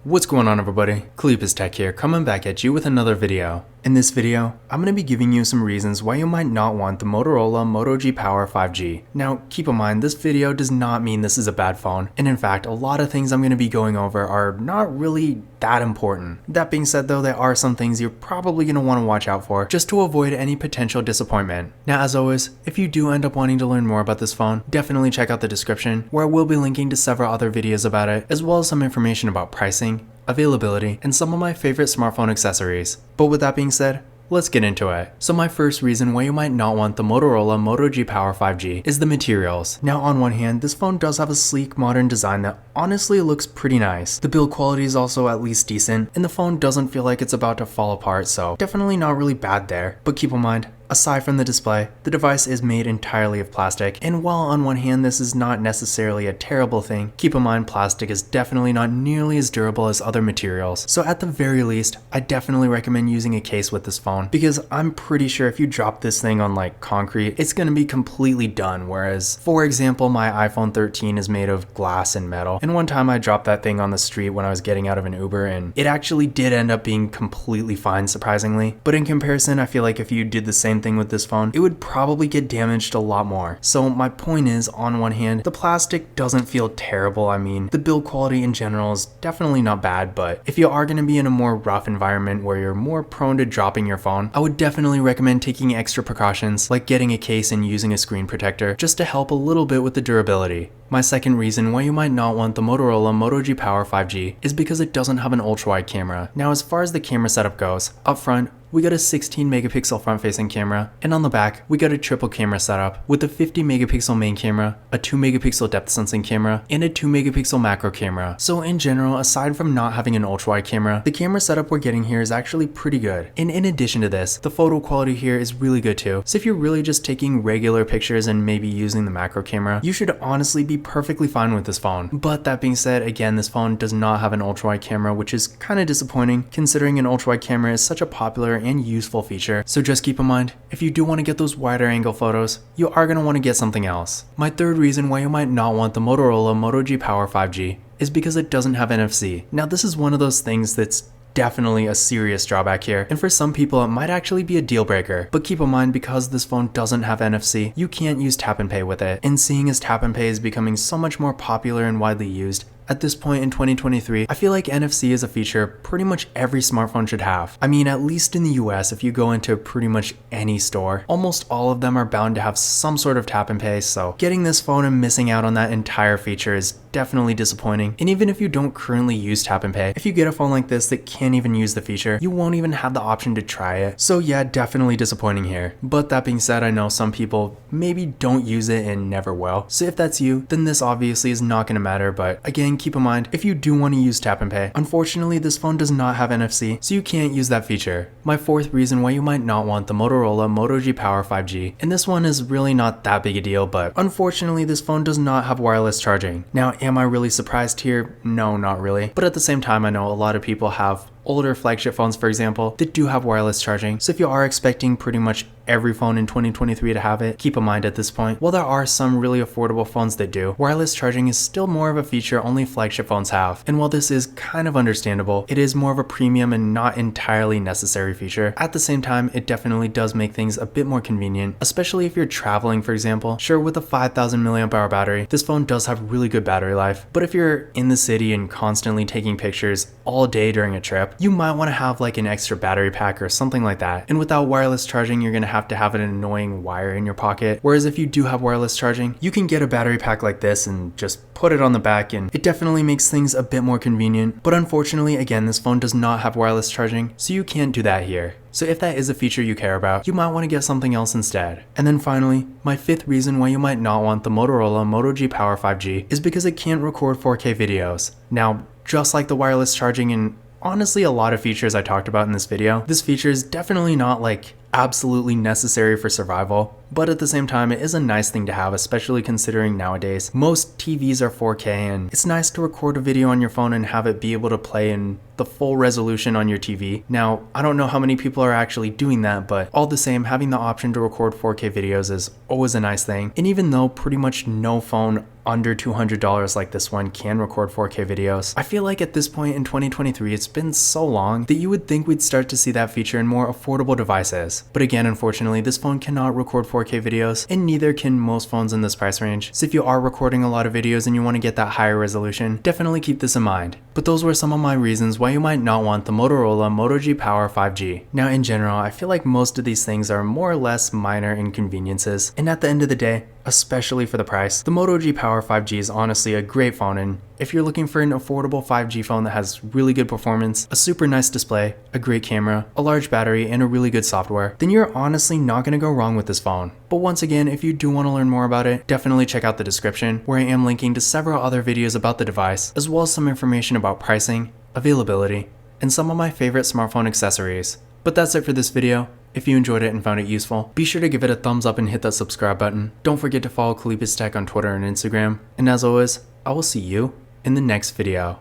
What's going on, everybody? Cleepus Tech here, coming back at you with another video. In this video, I'm going to be giving you some reasons why you might not want the Motorola Moto G Power 5G. Now, keep in mind, this video does not mean this is a bad phone, and in fact, a lot of things I'm going to be going over are not really that important. That being said though, there are some things you're probably going to want to watch out for, just to avoid any potential disappointment. Now, as always, if you do end up wanting to learn more about this phone, definitely check out the description, where I will be linking to several other videos about it, as well as some information about pricing, availability, and some of my favorite smartphone accessories. But with that being said, let's get into it. So my first reason why you might not want the Motorola Moto G Power 5G is the materials. Now, on one hand, this phone does have a sleek, modern design that honestly looks pretty nice. The build quality is also at least decent, and the phone doesn't feel like it's about to fall apart, so definitely not really bad there. But keep in mind, aside from the display, the device is made entirely of plastic, and while on one hand this is not necessarily a terrible thing, keep in mind plastic is definitely not nearly as durable as other materials. So at the very least, I definitely recommend using a case with this phone, because I'm pretty sure if you drop this thing on like concrete, it's going to be completely done, whereas, for example, my iPhone 13 is made of glass and metal, and one time I dropped that thing on the street when I was getting out of an Uber, and it actually did end up being completely fine, surprisingly. But in comparison, I feel like if you did the same thing with this phone, it would probably get damaged a lot more. So my point is, on one hand, the plastic doesn't feel terrible. I mean, the build quality in general is definitely not bad, but if you are going to be in a more rough environment where you're more prone to dropping your phone, I would definitely recommend taking extra precautions, like getting a case and using a screen protector, just to help a little bit with the durability. My second reason why you might not want the Motorola Moto G Power 5G is because it doesn't have an ultra-wide camera. Now, as far as the camera setup goes, up front, we got a 16 megapixel front-facing camera, and on the back, we got a triple camera setup with a 50 megapixel main camera, a 2 megapixel depth sensing camera, and a 2 megapixel macro camera. So in general, aside from not having an ultra-wide camera, the camera setup we're getting here is actually pretty good. And in addition to this, the photo quality here is really good too. So if you're really just taking regular pictures and maybe using the macro camera, you should honestly be perfectly fine with this phone. But that being said, again, this phone does not have an ultra-wide camera, which is kind of disappointing considering an ultra-wide camera is such a popular and useful feature. So just keep in mind, if you do want to get those wider angle photos, you are going to want to get something else. My third reason why you might not want the Motorola Moto G Power 5G is because it doesn't have NFC. Now, this is one of those things that's definitely a serious drawback here, and for some people it might actually be a deal breaker. But keep in mind, because this phone doesn't have NFC, you can't use tap and pay with it. And seeing as tap and pay is becoming so much more popular and widely used, at this point in 2023, I feel like NFC is a feature pretty much every smartphone should have. I mean, at least in the US, if you go into pretty much any store, almost all of them are bound to have some sort of tap and pay, so getting this phone and missing out on that entire feature is definitely disappointing. And even if you don't currently use tap and pay, if you get a phone like this that can't even use the feature, you won't even have the option to try it. So yeah, definitely disappointing here. But that being said, I know some people maybe don't use it and never will. So if that's you, then this obviously is not going to matter. But again, keep in mind, if you do want to use tap and pay, unfortunately this phone does not have NFC, so you can't use that feature. My fourth reason why you might not want the Motorola Moto G Power 5G, and this one is really not that big a deal, but unfortunately this phone does not have wireless charging. Now, am I really surprised here? No, not really. But at the same time, I know a lot of people have older flagship phones, for example, that do have wireless charging. So if you are expecting pretty much every phone in 2023 to have it, keep in mind at this point, while there are some really affordable phones that do, wireless charging is still more of a feature only flagship phones have. And while this is kind of understandable, it is more of a premium and not entirely necessary feature. At the same time, it definitely does make things a bit more convenient, especially if you're traveling, for example. Sure, with a 5000 milliamp hour battery, this phone does have really good battery life, but if you're in the city and constantly taking pictures all day during a trip, you might want to have like an extra battery pack or something like that. And without wireless charging, you're going to have an annoying wire in your pocket. Whereas if you do have wireless charging, you can get a battery pack like this and just put it on the back, and it definitely makes things a bit more convenient. But unfortunately, again, this phone does not have wireless charging, so you can't do that here. So if that is a feature you care about, you might want to get something else instead. And then finally, my fifth reason why you might not want the Motorola Moto G Power 5G is because it can't record 4K videos. Now, just like the wireless charging and honestly a lot of features I talked about in this video, this feature is definitely not like absolutely necessary for survival, but at the same time, it is a nice thing to have, especially considering nowadays most TVs are 4K, and it's nice to record a video on your phone and have it be able to play in the full resolution on your TV. Now, I don't know how many people are actually doing that, but all the same, having the option to record 4K videos is always a nice thing. And even though pretty much no phone under $200 like this one can record 4K videos. I feel like at this point in 2023, it's been so long that you would think we'd start to see that feature in more affordable devices. But again, unfortunately, this phone cannot record 4K videos, and neither can most phones in this price range. So if you are recording a lot of videos and you want to get that higher resolution, definitely keep this in mind. But those were some of my reasons why you might not want the Motorola Moto G Power 5G. Now in general, I feel like most of these things are more or less minor inconveniences, and at the end of the day, especially for the price, the Moto G Power 5G is honestly a great phone, and if you're looking for an affordable 5G phone that has really good performance, a super nice display, a great camera, a large battery, and a really good software, then you're honestly not going to go wrong with this phone. But once again, if you do want to learn more about it, definitely check out the description, where I am linking to several other videos about the device, as well as some information about pricing, availability, and some of my favorite smartphone accessories. But that's it for this video. If you enjoyed it and found it useful, be sure to give it a thumbs up and hit that subscribe button. Don't forget to follow Kalipis Tech on Twitter and Instagram. And as always, I will see you in the next video.